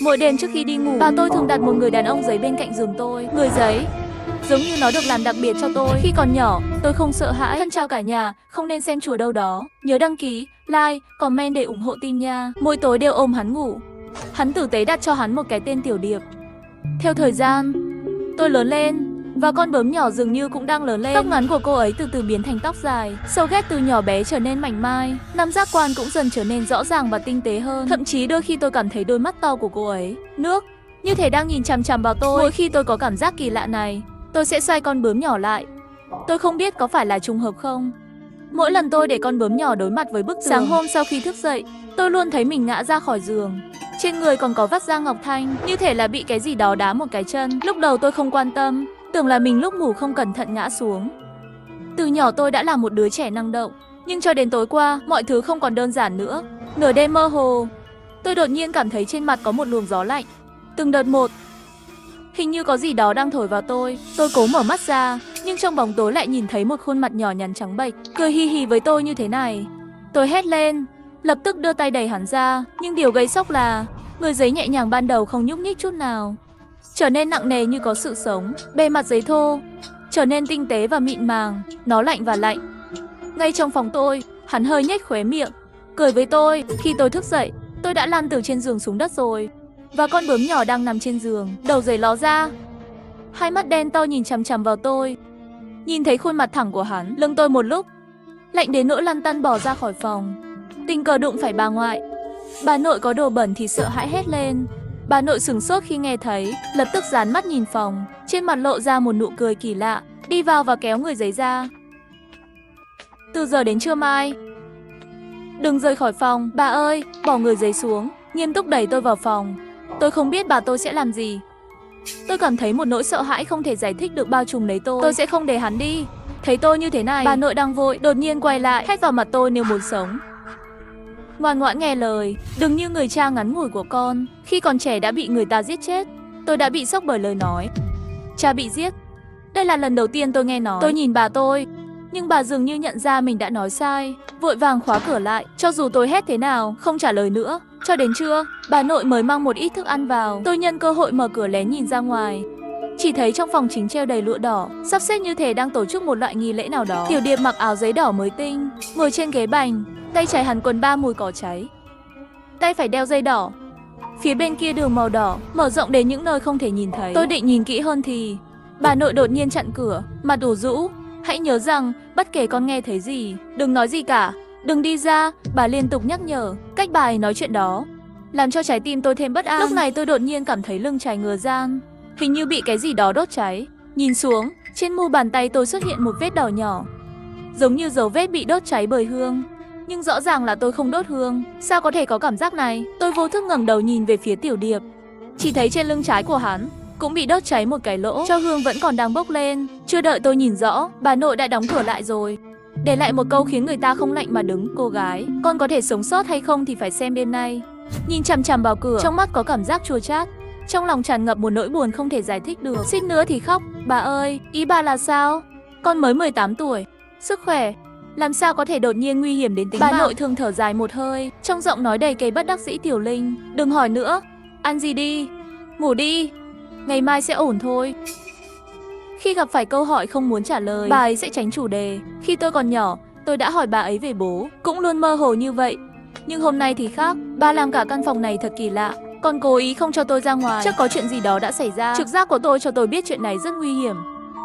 Mỗi đêm trước khi đi ngủ, bà tôi thường đặt một người đàn ông giấy bên cạnh giường tôi. Người giấy giống như nó được làm đặc biệt cho tôi. Khi còn nhỏ, tôi không sợ hãi. Thân chào cả nhà, không nên xem chùa đâu đó. Nhớ đăng ký, like, comment để ủng hộ team nha. Mỗi tối đều ôm hắn ngủ. Hắn tử tế đặt cho hắn một cái tên Tiểu Điệp. Theo thời gian, tôi lớn lên và con bướm nhỏ dường như cũng đang lớn lên. Tóc ngắn của cô ấy từ từ biến thành tóc dài. Sâu ghét từ nhỏ bé trở nên mảnh mai. Năm giác quan cũng dần trở nên rõ ràng và tinh tế hơn. Thậm chí đôi khi tôi cảm thấy đôi mắt to của cô ấy nước như thể đang nhìn chằm chằm vào tôi. Mỗi khi tôi có cảm giác kỳ lạ này, tôi sẽ xoay con bướm nhỏ lại. Tôi không biết có phải là trùng hợp không. Mỗi lần tôi để con bướm nhỏ đối mặt với bức tường, sáng hôm sau khi thức dậy, tôi luôn thấy mình ngã ra khỏi giường. Trên người còn có vắt da ngọc thanh, như thể là bị cái gì đó đá một cái chân. Lúc đầu tôi không quan tâm, tưởng là mình lúc ngủ không cẩn thận ngã xuống. Từ nhỏ tôi đã là một đứa trẻ năng động, nhưng cho đến tối qua, mọi thứ không còn đơn giản nữa. Nửa đêm mơ hồ, tôi đột nhiên cảm thấy trên mặt có một luồng gió lạnh. Từng đợt một, hình như có gì đó đang thổi vào tôi. Tôi cố mở mắt ra, nhưng trong bóng tối lại nhìn thấy một khuôn mặt nhỏ nhắn trắng bệch, cười hi hi với tôi như thế này. Tôi hét lên, lập tức đưa tay đẩy hắn ra, nhưng điều gây sốc là người giấy nhẹ nhàng ban đầu không nhúc nhích chút nào, trở nên nặng nề như có sự sống. Bề mặt giấy thô trở nên tinh tế và mịn màng, nó lạnh và lạnh. Ngay trong phòng tôi, hắn hơi nhếch khóe miệng, cười với tôi. Khi tôi thức dậy, tôi đã lăn từ trên giường xuống đất rồi, và con bướm nhỏ đang nằm trên giường, đầu giấy ló ra, hai mắt đen to nhìn chằm chằm vào tôi. Nhìn thấy khuôn mặt thẳng của hắn, lưng tôi một lúc lạnh đến nỗi lăn tăn bỏ ra khỏi phòng. Tình cờ đụng phải bà ngoại. Bà nội có đồ bẩn thì sợ hãi hét lên. Bà nội sửng sốt khi nghe thấy, lập tức dán mắt nhìn phòng, trên mặt lộ ra một nụ cười kỳ lạ, đi vào và kéo người giấy ra. Từ giờ đến trưa mai, đừng rời khỏi phòng, bà ơi. Bỏ người giấy xuống, nghiêm túc đẩy tôi vào phòng. Tôi không biết bà tôi sẽ làm gì. Tôi cảm thấy một nỗi sợ hãi không thể giải thích được bao trùm lấy tôi. Tôi sẽ không để hắn đi. Thấy tôi như thế này, bà nội đang vội, đột nhiên quay lại, hét vào mặt tôi nếu muốn sống. Ngoan ngoãn nghe lời, đừng như người cha ngắn ngủi của con, khi còn trẻ đã bị người ta giết chết. Tôi đã bị sốc bởi lời nói cha bị giết. Đây là lần đầu tiên tôi nghe nói. Tôi nhìn bà tôi, nhưng bà dường như nhận ra mình đã nói sai, vội vàng khóa cửa lại. Cho dù tôi hét thế nào, không trả lời nữa. Cho đến trưa, bà nội mới mang một ít thức ăn vào. Tôi nhân cơ hội mở cửa lén nhìn ra ngoài. Chỉ thấy trong phòng chính treo đầy lụa đỏ, sắp xếp như thể đang tổ chức một loại nghi lễ nào đó. Tiểu Điệp mặc áo giấy đỏ mới tinh, ngồi trên ghế bành, tay trái hắn quần ba mùi cỏ cháy, tay phải đeo dây đỏ. Phía bên kia đường màu đỏ, mở rộng đến những nơi không thể nhìn thấy. Tôi định nhìn kỹ hơn thì bà nội đột nhiên chặn cửa, mặt ủ rũ. Hãy nhớ rằng, bất kể con nghe thấy gì, đừng nói gì cả, đừng đi ra, bà liên tục nhắc nhở. Cách bà ấy nói chuyện đó làm cho trái tim tôi thêm bất an. Lúc này tôi đột nhiên cảm thấy lưng trải ngửa ra, hình như bị cái gì đó đốt cháy. Nhìn xuống, trên mu bàn tay tôi xuất hiện một vết đỏ nhỏ, giống như dấu vết bị đốt cháy bởi hương. Nhưng rõ ràng là tôi không đốt hương. Sao có thể có cảm giác này? Tôi vô thức ngẩng đầu nhìn về phía Tiểu Điệp, chỉ thấy trên lưng trái của hắn cũng bị đốt cháy một cái lỗ, cho hương vẫn còn đang bốc lên. Chưa đợi tôi nhìn rõ, bà nội đã đóng cửa lại rồi, để lại một câu khiến người ta không lạnh mà đứng. Cô gái, con có thể sống sót hay không thì phải xem đêm nay. Nhìn chằm chằm vào cửa, trong mắt có cảm giác chua chát, trong lòng tràn ngập một nỗi buồn không thể giải thích được. Suýt nữa thì khóc. Bà ơi, ý bà là sao? Con mới 18 tuổi, sức khỏe làm sao có thể đột nhiên nguy hiểm đến tính mạng? Bà nội thường thở dài một hơi, trong giọng nói đầy cái bất đắc dĩ. Tiểu Linh, đừng hỏi nữa, ăn gì đi, ngủ đi, ngày mai sẽ ổn thôi. Khi gặp phải câu hỏi không muốn trả lời, bà ấy sẽ tránh chủ đề. Khi tôi còn nhỏ, tôi đã hỏi bà ấy về bố, cũng luôn mơ hồ như vậy. Nhưng hôm nay thì khác, bà làm cả căn phòng này thật kỳ lạ, còn cố ý không cho tôi ra ngoài. Chắc có chuyện gì đó đã xảy ra. Trực giác của tôi cho tôi biết chuyện này rất nguy hiểm,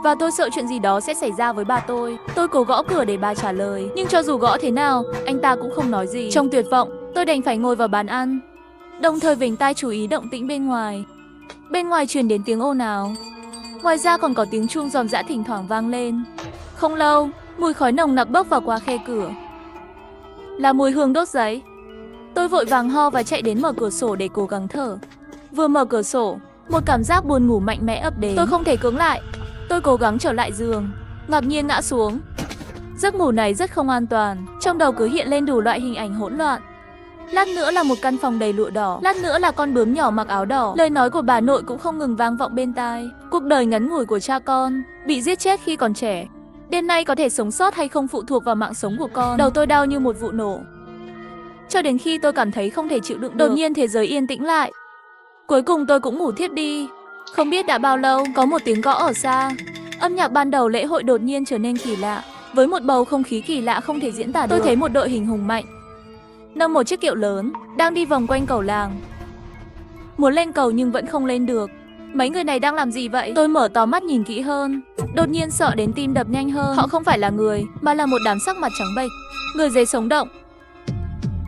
và tôi sợ chuyện gì đó sẽ xảy ra với bà tôi. Tôi cố gõ cửa để bà trả lời, nhưng cho dù gõ thế nào, anh ta cũng không nói gì. Trong tuyệt vọng, tôi đành phải ngồi vào bàn ăn, đồng thời vểnh tai chú ý động tĩnh bên ngoài. Bên ngoài truyền đến tiếng ồn ào, ngoài ra còn có tiếng chuông giòn giã thỉnh thoảng vang lên. Không lâu, mùi khói nồng nặc bốc vào qua khe cửa, là mùi hương đốt giấy. Tôi vội vàng ho và chạy đến mở cửa sổ để cố gắng thở. Vừa mở cửa sổ, một cảm giác buồn ngủ mạnh mẽ ập đến. Tôi không thể cưỡng lại. Tôi cố gắng trở lại giường, ngạc nhiên ngã xuống. Giấc ngủ này rất không an toàn, trong đầu cứ hiện lên đủ loại hình ảnh hỗn loạn. Lát nữa là một căn phòng đầy lụa đỏ, lát nữa là con bướm nhỏ mặc áo đỏ. Lời nói của bà nội cũng không ngừng vang vọng bên tai. Cuộc đời ngắn ngủi của cha con, bị giết chết khi còn trẻ. Đêm nay có thể sống sót hay không phụ thuộc vào mạng sống của con. Đầu tôi đau như một vụ nổ, cho đến khi tôi cảm thấy không thể chịu đựng được. Đột nhiên thế giới yên tĩnh lại. Cuối cùng tôi cũng ngủ thiếp đi. Không biết đã bao lâu, có một tiếng gõ ở xa. Âm nhạc ban đầu lễ hội đột nhiên trở nên kỳ lạ. Với một bầu không khí kỳ lạ không thể diễn tả được, tôi thấy một đội hình hùng mạnh nâng một chiếc kiệu lớn, đang đi vòng quanh cầu làng. Muốn lên cầu nhưng vẫn không lên được. Mấy người này đang làm gì vậy? Tôi mở to mắt nhìn kỹ hơn. Đột nhiên sợ đến tim đập nhanh hơn. Họ không phải là người, mà là một đám sắc mặt trắng bệch. Người giấy sống động.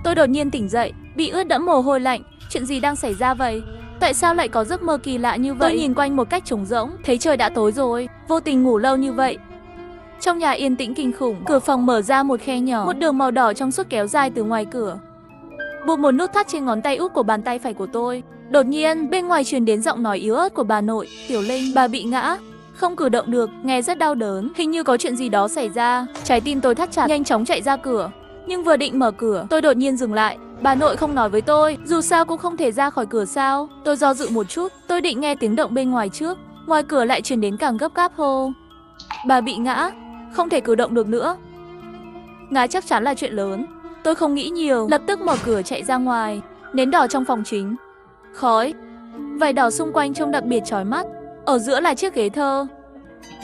Tôi đột nhiên tỉnh dậy, bị ướt đẫm mồ hôi lạnh. Chuyện gì đang xảy ra vậy? Tại sao lại có giấc mơ kỳ lạ như vậy? Tôi nhìn quanh một cách trống rỗng, thấy trời đã tối rồi. Vô tình ngủ lâu như vậy. Trong nhà yên tĩnh kinh khủng, cửa phòng mở ra một khe nhỏ, một đường màu đỏ trong suốt kéo dài từ ngoài cửa. Buộc một nút thắt trên ngón tay út của bàn tay phải của tôi. Đột nhiên, bên ngoài truyền đến giọng nói yếu ớt của bà nội, Tiểu Linh, bà bị ngã, không cử động được, nghe rất đau đớn, hình như có chuyện gì đó xảy ra. Trái tim tôi thắt chặt, nhanh chóng chạy ra cửa. Nhưng vừa định mở cửa, tôi đột nhiên dừng lại. Bà nội không nói với tôi, dù sao cũng không thể ra khỏi cửa sao. Tôi do dự một chút, tôi định nghe tiếng động bên ngoài trước. Ngoài cửa lại truyền đến càng gấp gáp hô. Bà bị ngã, không thể cử động được nữa. Ngã chắc chắn là chuyện lớn. Tôi không nghĩ nhiều, lập tức mở cửa chạy ra ngoài. Nến đỏ trong phòng chính, khói, vải đỏ xung quanh trông đặc biệt chói mắt. Ở giữa là chiếc ghế thơ.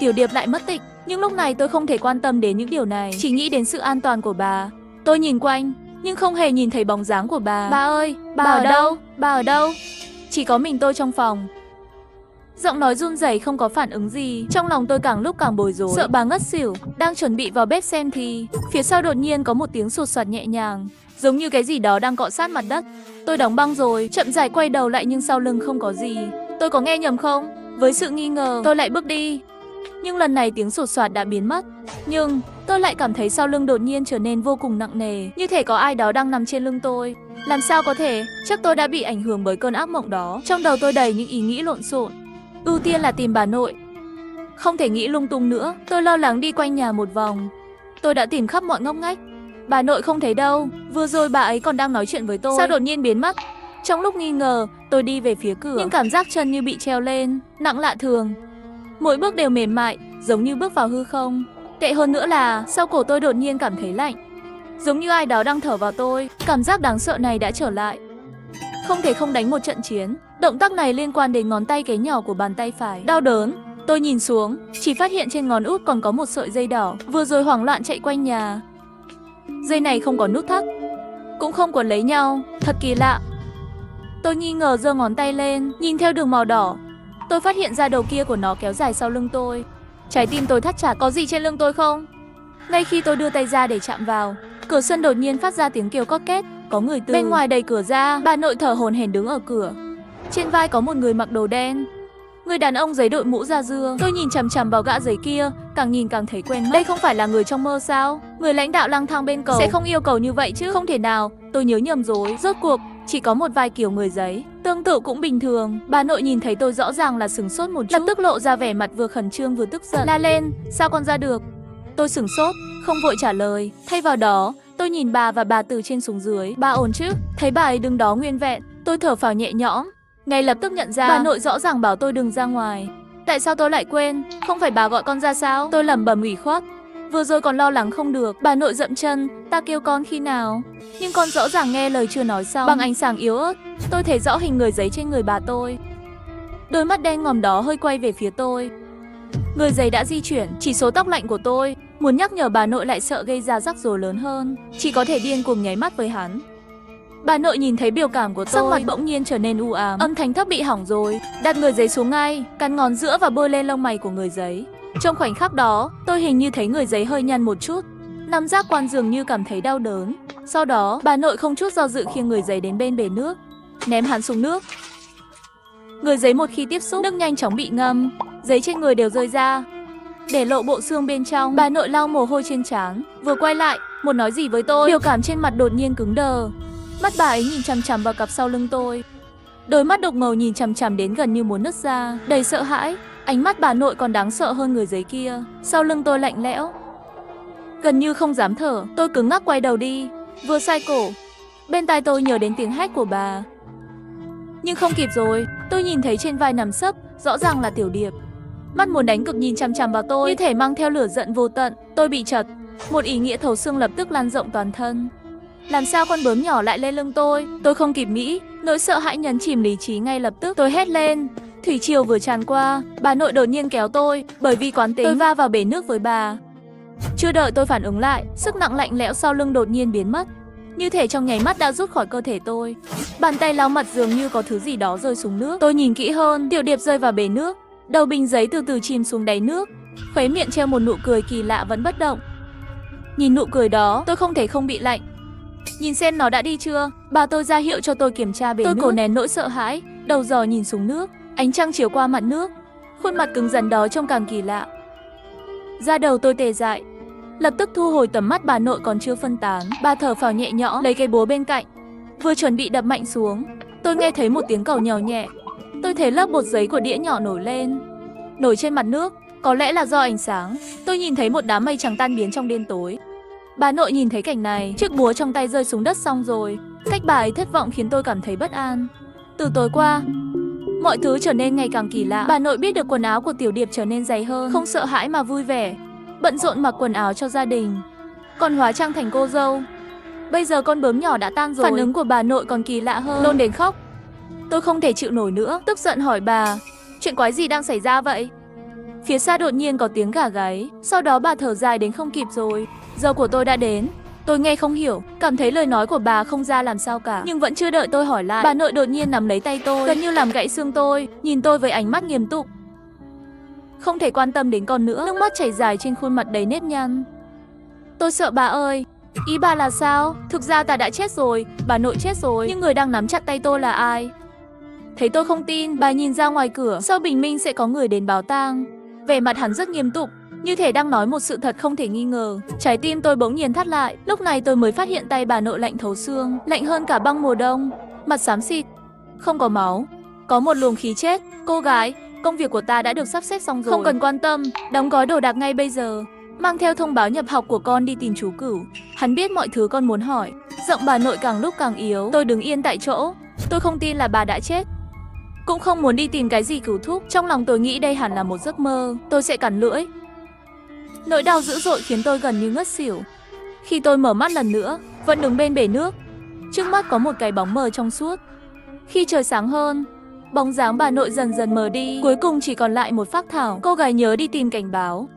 Tiểu Điệp lại mất tích. Nhưng lúc này tôi không thể quan tâm đến những điều này, chỉ nghĩ đến sự an toàn của bà. Tôi nhìn quanh, nhưng không hề nhìn thấy bóng dáng của bà. Bà ơi, bà ở đâu? Bà ở đâu? Chỉ có mình tôi trong phòng. Giọng nói run rẩy không có phản ứng gì. Trong lòng tôi càng lúc càng bối rối, sợ bà ngất xỉu. Đang chuẩn bị vào bếp xem thì phía sau đột nhiên có một tiếng sột soạt nhẹ nhàng, giống như cái gì đó đang cọ sát mặt đất. Tôi đóng băng rồi, chậm rãi quay đầu lại nhưng sau lưng không có gì. Tôi có nghe nhầm không? Với sự nghi ngờ, tôi lại bước đi. Nhưng lần này tiếng sột soạt đã biến mất. Nhưng tôi lại cảm thấy sau lưng đột nhiên trở nên vô cùng nặng nề, như thể có ai đó đang nằm trên lưng tôi. Làm sao có thể? Chắc tôi đã bị ảnh hưởng bởi cơn ác mộng đó. Trong đầu tôi đầy những ý nghĩ lộn xộn. Ưu tiên là tìm bà nội. Không thể nghĩ lung tung nữa. Tôi lo lắng đi quanh nhà một vòng. Tôi đã tìm khắp mọi ngóc ngách. Bà nội không thấy đâu. Vừa rồi bà ấy còn đang nói chuyện với tôi, sao đột nhiên biến mất? Trong lúc nghi ngờ, tôi đi về phía cửa, nhưng cảm giác chân như bị treo lên, nặng lạ thường. Mỗi bước đều mềm mại, giống như bước vào hư không. Tệ hơn nữa là sau cổ tôi đột nhiên cảm thấy lạnh, giống như ai đó đang thở vào tôi. Cảm giác đáng sợ này đã trở lại. Không thể không đánh một trận chiến. Động tác này liên quan đến ngón tay cái nhỏ của bàn tay phải. Đau đớn. Tôi nhìn xuống, chỉ phát hiện trên ngón út còn có một sợi dây đỏ. Vừa rồi hoảng loạn chạy quanh nhà. Dây này không có nút thắt, cũng không quấn lấy nhau. Thật kỳ lạ. Tôi nghi ngờ giơ ngón tay lên, nhìn theo đường màu đỏ. Tôi phát hiện ra đầu kia của nó kéo dài sau lưng tôi. Trái tim tôi thắt chặt. Có gì trên lưng tôi không? Ngay khi tôi đưa tay ra để chạm vào, cửa sân đột nhiên phát ra tiếng kêu cót két. Có người từ bên ngoài đẩy cửa ra. Bà nội thở hổn hển đứng ở cửa. Trên vai có một người mặc đồ đen. Người đàn ông giấy đội mũ da dưa. Tôi nhìn chằm chằm vào gã giấy kia, càng nhìn càng thấy quen mắt. Đây không phải là người trong mơ sao? Người lãnh đạo lang thang bên cầu sẽ không yêu cầu như vậy chứ? Không thể nào, tôi nhớ nhầm rồi. Rốt cuộc chỉ có một vài kiểu người giấy, tương tự cũng bình thường. Bà nội nhìn thấy tôi rõ ràng là sửng sốt một chút, lập tức lộ ra vẻ mặt vừa khẩn trương vừa tức giận, la lên, sao con ra được? Tôi sửng sốt, không vội trả lời. Thay vào đó, tôi nhìn bà và bà từ trên xuống dưới. Bà ổn chứ? Thấy bà ấy đứng đó nguyên vẹn, tôi thở phào nhẹ nhõm. Ngay lập tức nhận ra bà nội rõ ràng bảo tôi đừng ra ngoài. Tại sao tôi lại quên? Không phải bà gọi con ra sao? Tôi lẩm bẩm ủy khuất. Vừa rồi còn lo lắng không được. Bà nội dậm chân, ta kêu con khi nào? Nhưng con rõ ràng nghe lời chưa nói xong. Bằng ánh sáng yếu ớt, tôi thấy rõ hình người giấy trên người bà tôi. Đôi mắt đen ngòm đó hơi quay về phía tôi. Người giấy đã di chuyển, chỉ số tóc lạnh của tôi. Muốn nhắc nhở bà nội lại sợ gây ra rắc rối lớn hơn, chỉ có thể điên cuồng nháy mắt với hắn. Bà nội nhìn thấy biểu cảm của tôi, sắc mặt bỗng nhiên trở nên u ám. Âm thanh thấp bị hỏng rồi. Đặt người giấy xuống ngay, cắn ngón giữa và bôi lên lông mày của người giấy. Trong khoảnh khắc đó, tôi hình như thấy người giấy hơi nhăn một chút. Nằm giác quan dường như cảm thấy đau đớn. Sau đó, bà nội không chút do dự khiêng người giấy đến bên bể nước, ném hắn xuống nước. Người giấy một khi tiếp xúc, nước nhanh chóng bị ngâm, giấy trên người đều rơi ra, để lộ bộ xương bên trong. Bà nội lau mồ hôi trên trán, vừa quay lại, muốn nói gì với tôi. Biểu cảm trên mặt đột nhiên cứng đờ. Mắt bà ấy nhìn chằm chằm vào cặp sau lưng tôi. Đôi mắt đục ngầu nhìn chằm chằm đến gần như muốn nứt ra, đầy sợ hãi. Ánh mắt bà nội còn đáng sợ hơn người giấy kia. Sau lưng tôi lạnh lẽo, gần như không dám thở. Tôi cứng ngắc quay đầu đi, vừa xoay cổ, bên tai tôi nhớ đến tiếng hét của bà. Nhưng không kịp rồi, tôi nhìn thấy trên vai nằm sấp, rõ ràng là Tiểu Điệp. Mắt muốn đánh cực nhìn chằm chằm vào tôi, như thể mang theo lửa giận vô tận. Tôi bị chật, một ý nghĩa thấu xương lập tức lan rộng toàn thân. Làm sao con bướm nhỏ lại lên lưng tôi? Tôi không kịp nghĩ, nỗi sợ hãi nhấn chìm lý trí ngay lập tức. Tôi hét lên. Thủy triều vừa tràn qua, bà nội đột nhiên kéo tôi, bởi vì quán tính tôi va vào bể nước với bà. Chưa đợi tôi phản ứng lại, sức nặng lạnh lẽo sau lưng đột nhiên biến mất. Như thể trong nháy mắt đã rút khỏi cơ thể tôi. Bàn tay lau mặt dường như có thứ gì đó rơi xuống nước. Tôi nhìn kỹ hơn, Tiểu Điệp rơi vào bể nước. Đầu bình giấy từ từ chìm xuống đáy nước. Khóe miệng treo một nụ cười kỳ lạ vẫn bất động. Nhìn nụ cười đó, tôi không thể không bị lạnh. Nhìn xem nó đã đi chưa? Bà tôi ra hiệu cho tôi kiểm tra bể nước. Tôi cố nén nỗi sợ hãi, đầu dò nhìn xuống nước. Ánh trăng chiếu qua mặt nước. Khuôn mặt cứng rắn đó trông càng kỳ lạ. Da đầu tôi tê dại. Lập tức thu hồi tầm mắt, bà nội còn chưa phân tán. Bà thở phào nhẹ nhõm, lấy cây búa bên cạnh, vừa chuẩn bị đập mạnh xuống. Tôi nghe thấy một tiếng cẩu nhàu nhẹ. Tôi thấy lớp bột giấy của đĩa nhỏ nổi lên, nổi trên mặt nước. Có lẽ là do ánh sáng. Tôi nhìn thấy một đám mây trắng tan biến trong đêm tối. Bà nội nhìn thấy cảnh này, chiếc búa trong tay rơi xuống đất xong rồi. Cách bà ấy thất vọng khiến tôi cảm thấy bất an. Từ tối qua, mọi thứ trở nên ngày càng kỳ lạ. Bà nội biết được quần áo của Tiểu Điệp trở nên dày hơn, không sợ hãi mà vui vẻ, bận rộn mặc quần áo cho gia đình, còn hóa trang thành cô dâu. Bây giờ con bướm nhỏ đã tan rồi. Phản ứng của bà nội còn kỳ lạ hơn, nôn đến khóc. Tôi không thể chịu nổi nữa, tức giận hỏi bà, chuyện quái gì đang xảy ra vậy? Phía xa đột nhiên có tiếng gà gáy, sau đó bà thở dài đến không kịp rồi. Giờ của tôi đã đến. Tôi nghe không hiểu, cảm thấy lời nói của bà không ra làm sao cả. Nhưng vẫn chưa đợi tôi hỏi lại, bà nội đột nhiên nắm lấy tay tôi, gần như làm gãy xương tôi, nhìn tôi với ánh mắt nghiêm túc. Không thể quan tâm đến con nữa, nước mắt chảy dài trên khuôn mặt đầy nếp nhăn. Tôi sợ bà ơi. Ý bà là sao? Thực ra ta đã chết rồi, bà nội chết rồi, nhưng người đang nắm chặt tay tôi là ai? Thấy tôi không tin, bà nhìn ra ngoài cửa, sau bình minh sẽ có người đến báo tang. Vẻ mặt hắn rất nghiêm túc, như thể đang nói một sự thật không thể nghi ngờ. Trái tim tôi bỗng nhiên thắt lại, lúc này tôi mới phát hiện tay bà nội lạnh thấu xương, lạnh hơn cả băng mùa đông. Mặt xám xịt, không có máu, có một luồng khí chết. Cô gái, công việc của ta đã được sắp xếp xong rồi, không cần quan tâm, đóng gói đồ đạc ngay bây giờ. Mang theo thông báo nhập học của con đi tìm chú Cửu. Hắn biết mọi thứ con muốn hỏi. Giọng bà nội càng lúc càng yếu. Tôi đứng yên tại chỗ. Tôi không tin là bà đã chết, cũng không muốn đi tìm cái gì cứu thúc. Trong lòng tôi nghĩ đây hẳn là một giấc mơ. Tôi sẽ cắn lưỡi. Nỗi đau dữ dội khiến tôi gần như ngất xỉu. Khi tôi mở mắt lần nữa, vẫn đứng bên bể nước, trước mắt có một cái bóng mờ trong suốt. Khi trời sáng hơn, bóng dáng bà nội dần dần mờ đi, cuối cùng chỉ còn lại một phác thảo. Cô gái nhớ đi tìm cảnh báo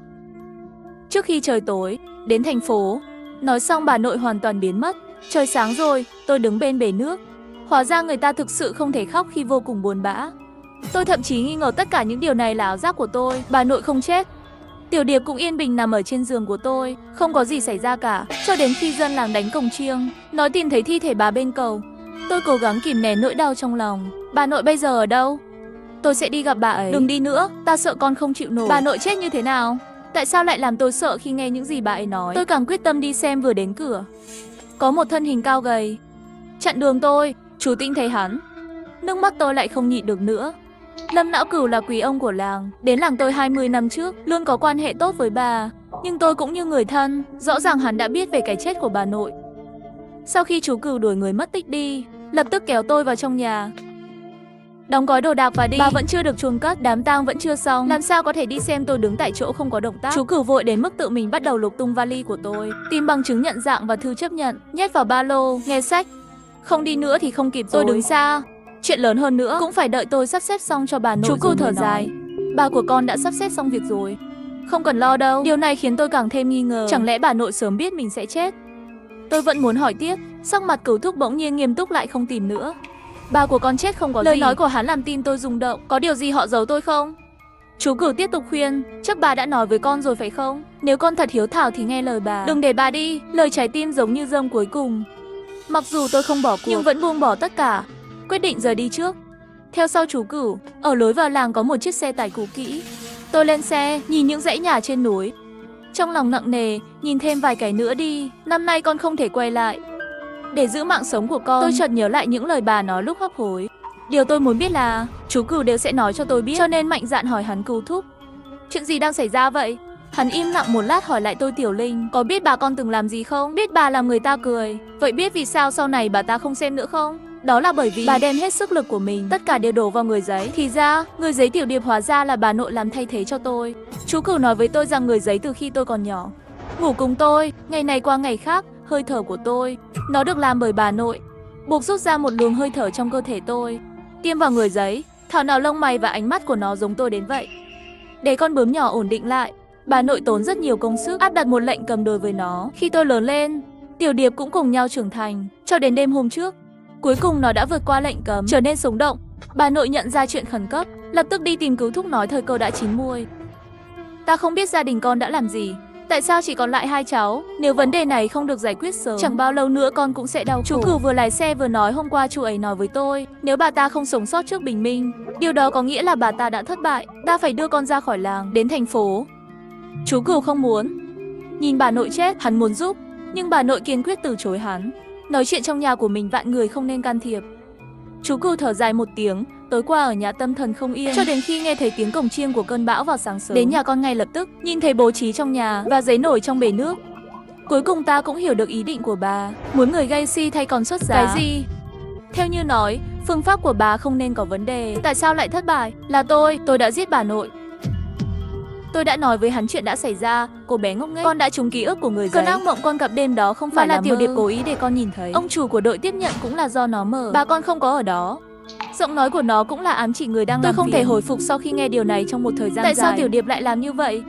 trước khi trời tối, đến thành phố. Nói xong bà nội hoàn toàn biến mất. Trời sáng rồi, tôi đứng bên bể nước. Hóa ra người ta thực sự không thể khóc khi vô cùng buồn bã. Tôi thậm chí nghi ngờ tất cả những điều này là ảo giác của tôi. Bà nội không chết. Tiểu Điệp cũng yên bình nằm ở trên giường của tôi, không có gì xảy ra cả, cho đến khi dân làng đánh cồng chiêng, nói tìm thấy thi thể bà bên cầu. Tôi cố gắng kìm nén nỗi đau trong lòng. Bà nội bây giờ ở đâu? Tôi sẽ đi gặp bà ấy. Đừng đi nữa, ta sợ con không chịu nổi. Bà nội chết như thế nào? Tại sao lại làm tôi sợ khi nghe những gì bà ấy nói? Tôi càng quyết tâm đi xem. Vừa đến cửa, có một thân hình cao gầy chặn đường tôi. Chú Tĩnh thấy hắn, nước mắt tôi lại không nhịn được nữa. Lâm Lão Cửu là quý ông của làng, đến làng tôi 20 năm trước, luôn có quan hệ tốt với bà. Nhưng tôi cũng như người thân, rõ ràng hắn đã biết về cái chết của bà nội. Sau khi chú Cửu đuổi người mất tích đi, lập tức kéo tôi vào trong nhà. Đóng gói đồ đạc và đi. Bà vẫn chưa được chôn cất, đám tang vẫn chưa xong, làm sao có thể đi xem? Tôi đứng tại chỗ không có động tác. Chú Cửu vội đến mức tự mình bắt đầu lục tung vali của tôi, tìm bằng chứng nhận dạng và thư chấp nhận, nhét vào ba lô, nghe sách. Không đi nữa thì không kịp rồi. Tôi đứng xa. Chuyện lớn hơn nữa cũng phải đợi tôi sắp xếp xong cho bà nội. Chú Cửu thở dài. Bà của con đã sắp xếp xong việc rồi, không cần lo đâu. Điều này khiến tôi càng thêm nghi ngờ. Chẳng lẽ bà nội sớm biết mình sẽ chết? Tôi vẫn muốn hỏi tiếp. Sắc mặt Cửu thúc bỗng nhiên nghiêm túc lại, không tìm nữa. Bà của con chết không có lời gì. Nói của hắn làm tim tôi rung động. Có điều gì họ giấu tôi không? Chú Cửu tiếp tục khuyên. Chắc bà đã nói với con rồi phải không? Nếu con thật hiếu thảo thì nghe lời bà, đừng để bà đi. Lời trái tim giống như dâm cuối cùng. Mặc dù tôi không bỏ cuộc, nhưng vẫn buông bỏ tất cả, quyết định rời đi trước, theo sau chú Cửu. Ở lối vào làng có một chiếc xe tải cũ kỹ. Tôi lên xe, nhìn những dãy nhà trên núi, trong lòng nặng nề. Nhìn thêm vài cái nữa đi, năm nay con không thể quay lại. Để giữ mạng sống của con. Tôi chợt nhớ lại những lời bà nói lúc hấp hối. Điều tôi muốn biết là chú Cửu đều sẽ nói cho tôi biết, cho nên mạnh dạn hỏi hắn. Cửu thúc, chuyện gì đang xảy ra vậy? Hắn im lặng một lát hỏi lại tôi. Tiểu Linh, có biết bà con từng làm gì không? Biết bà làm người ta cười. Vậy biết vì sao sau này bà ta không xem nữa không? Đó là bởi vì bà đem hết sức lực của mình, tất cả đều đổ vào người giấy. Thì ra, người giấy Tiểu Điệp hóa ra là bà nội làm thay thế cho tôi. Chú Cửu nói với tôi rằng người giấy từ khi tôi còn nhỏ ngủ cùng tôi, ngày này qua ngày khác, hơi thở của tôi. Nó được làm bởi bà nội, buộc rút ra một luồng hơi thở trong cơ thể tôi, tiêm vào người giấy. Thảo nào lông mày và ánh mắt của nó giống tôi đến vậy. Để con bướm nhỏ ổn định lại, bà nội tốn rất nhiều công sức áp đặt một lệnh cầm đối với nó. Khi tôi lớn lên, Tiểu Điệp cũng cùng nhau trưởng thành, cho đến đêm hôm trước. Cuối cùng nó đã vượt qua lệnh cấm, trở nên sống động. Bà nội nhận ra chuyện khẩn cấp, lập tức đi tìm cứu thúc nói thời cơ đã chín muồi. Ta không biết gia đình con đã làm gì, tại sao chỉ còn lại 2 cháu? Nếu vấn đề này không được giải quyết sớm, chẳng bao lâu nữa con cũng sẽ đau khổ. Chú Cửu vừa lái xe vừa nói hôm qua chú ấy nói với tôi, nếu bà ta không sống sót trước bình minh, điều đó có nghĩa là bà ta đã thất bại. Ta phải đưa con ra khỏi làng, đến thành phố. Chú Cửu không muốn nhìn bà nội chết, hắn muốn giúp, nhưng bà nội kiên quyết từ chối hắn. Nói chuyện trong nhà của mình vạn người không nên can thiệp. Chú Cửu thở dài một tiếng. Tối qua ở nhà tâm thần không yên, cho đến khi nghe thấy tiếng cổng chiêng của cơn bão vào sáng sớm. Đến nhà con ngay lập tức, nhìn thấy bố trí trong nhà và giấy nổi trong bể nước. Cuối cùng ta cũng hiểu được ý định của bà, muốn người gây si thay còn xuất giá. Cái gì? Theo như nói, phương pháp của bà không nên có vấn đề. Tại sao lại thất bại? Là tôi đã giết bà nội. Tôi đã nói với hắn chuyện đã xảy ra. Cô bé ngốc nghếch, con đã trúng ký ức của người giấy. Cơn ác mộng con gặp đêm đó không phải là Tiểu Điệp cố ý để con nhìn thấy. Ông chủ của đội tiếp nhận cũng là do nó mở. Bà con không có ở đó. Giọng nói của nó cũng là ám chỉ người đang làm việc. Tôi không thể hồi phục sau khi nghe điều này trong một thời gian dài. Tại sao Tiểu Điệp lại làm như vậy?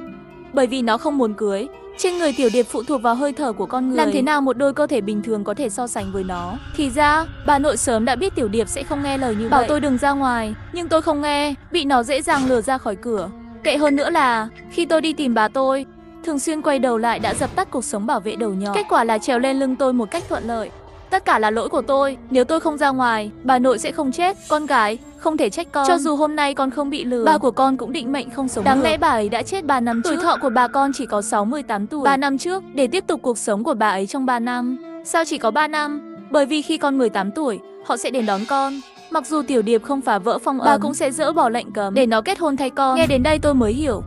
Bởi vì nó không muốn cưới. Trên người Tiểu Điệp phụ thuộc vào hơi thở của con người. Làm thế nào một đôi cơ thể bình thường có thể so sánh với nó? Thì ra, bà nội sớm đã biết Tiểu Điệp sẽ không nghe lời như vậy. Bảo tôi đừng ra ngoài, nhưng tôi không nghe, bị nó dễ dàng lừa ra khỏi cửa. Kệ hơn nữa là, khi tôi đi tìm bà tôi, thường xuyên quay đầu lại đã dập tắt cuộc sống bảo vệ đầu nhỏ. Kết quả là trèo lên lưng tôi một cách thuận lợi. Tất cả là lỗi của tôi, nếu tôi không ra ngoài, bà nội sẽ không chết. Con gái, không thể trách con. Cho dù hôm nay con không bị lừa, ba của con cũng định mệnh không sống. Đáng lẽ bà ấy đã chết 3 năm trước. Tuổi thọ của bà con chỉ có 68 tuổi. 3 năm trước, để tiếp tục cuộc sống của bà ấy trong 3 năm. Sao chỉ có 3 năm? Bởi vì khi con 18 tuổi, họ sẽ đến đón con. Mặc dù Tiểu Điệp không phá vỡ phong ấn, bà cũng sẽ dỡ bỏ lệnh cấm để nó kết hôn thay con. Nghe đến đây tôi mới hiểu.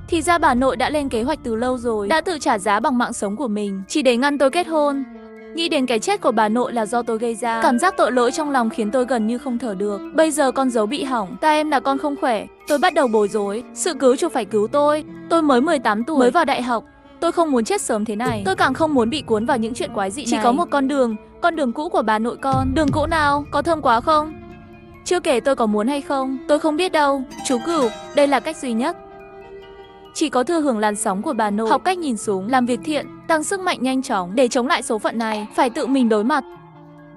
Thì ra bà nội đã lên kế hoạch từ lâu rồi, đã tự trả giá bằng mạng sống của mình, chỉ để ngăn tôi kết hôn. Nghĩ đến cái chết của bà nội là do tôi gây ra, cảm giác tội lỗi trong lòng khiến tôi gần như không thở được. Bây giờ con dấu bị hỏng, ta em là con không khỏe. Tôi bắt đầu bối rối, sự cứu chuộc phải cứu tôi mới 18 tuổi, mới vào đại học. Tôi không muốn chết sớm thế này, tôi càng không muốn bị cuốn vào những chuyện quái dị này. Chỉ có một con đường cũ của bà nội con. Đường cũ nào, có thơm quá không? Chưa kể tôi có muốn hay không, tôi không biết đâu. Chú Cửu, đây là cách duy nhất. Chỉ có thừa hưởng làn sóng của bà nội, học cách nhìn xuống, làm việc thiện, tăng sức mạnh nhanh chóng để chống lại số phận này, phải tự mình đối mặt.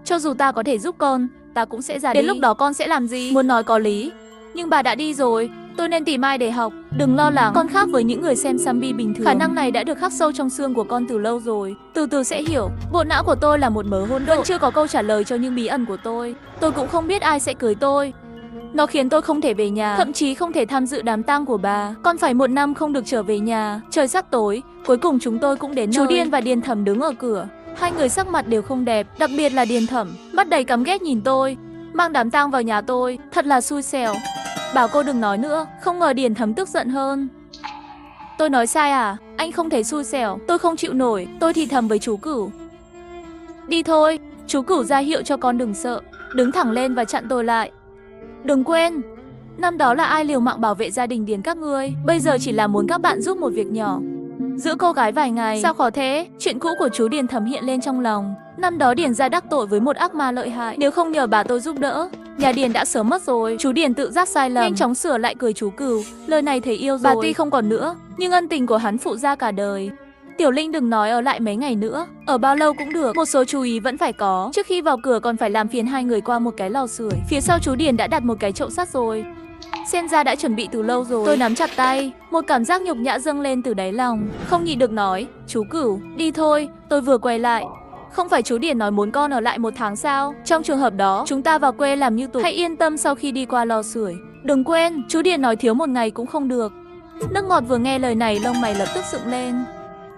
Cho dù ta có thể giúp con, ta cũng sẽ già đi. Đến lúc đó con sẽ làm gì? Muốn nói có lý, nhưng bà đã đi rồi, tôi nên tìm ai để học. Đừng lo lắng, con khác với những người xem Sambi bình thường. Khả năng này đã được khắc sâu trong xương của con từ lâu rồi. Từ từ sẽ hiểu. Bộ não của tôi là một mớ hỗn độn, vẫn chưa có câu trả lời cho những bí ẩn của tôi. Tôi cũng không biết ai sẽ cưới tôi. Nó khiến tôi không thể về nhà, thậm chí không thể tham dự đám tang của bà. Con phải 1 năm không được trở về nhà. Trời sắp tối, cuối cùng chúng tôi cũng đến nơi. Chú Điên và Điền Thẩm đứng ở cửa. Hai người sắc mặt đều không đẹp, đặc biệt là Điền Thẩm, mắt đầy căm ghét nhìn tôi. Mang đám tang vào nhà tôi, thật là xui xẻo. Bảo cô đừng nói nữa, không ngờ Điền Thẩm tức giận hơn. Tôi nói sai à? Anh không thấy xui xẻo, tôi không chịu nổi. Tôi thì thầm với chú Cửu. Đi thôi. Chú Cửu ra hiệu cho con đừng sợ, đứng thẳng lên và chặn tôi lại. Đừng quên, năm đó là ai liều mạng bảo vệ gia đình Điền các ngươi, bây giờ chỉ là muốn các bạn giúp một việc nhỏ. Giữ cô gái vài ngày, sao khó thế? Chuyện cũ của chú Điền thầm hiện lên trong lòng. Năm đó Điền ra đắc tội với một ác ma lợi hại, nếu không nhờ bà tôi giúp đỡ, nhà Điền đã sớm mất rồi. Chú Điền tự giác sai lầm, nhanh chóng sửa lại cười chú Cửu. Lời này thấy yêu rồi. Bà tuy không còn nữa, nhưng ân tình của hắn phụ ra cả đời. Tiểu Linh đừng nói ở lại mấy ngày nữa, ở bao lâu cũng được, một số chú ý vẫn phải có. Trước khi vào cửa còn phải làm phiền hai người qua một cái lò sưởi. Phía sau chú Điền đã đặt một cái chậu sắt rồi. Xem ra đã chuẩn bị từ lâu rồi. Tôi nắm chặt tay, một cảm giác nhục nhã dâng lên từ đáy lòng. Không nhịn được nói, chú Cửu, đi thôi. Tôi vừa quay lại, không phải chú Điền nói muốn con ở lại 1 tháng sao? Trong trường hợp đó, chúng ta vào quê làm như tục. Hãy yên tâm sau khi đi qua lò sưởi. Đừng quên, chú Điền nói thiếu 1 ngày cũng không được. Nước ngọt vừa nghe lời này lông mày lập tức dựng lên.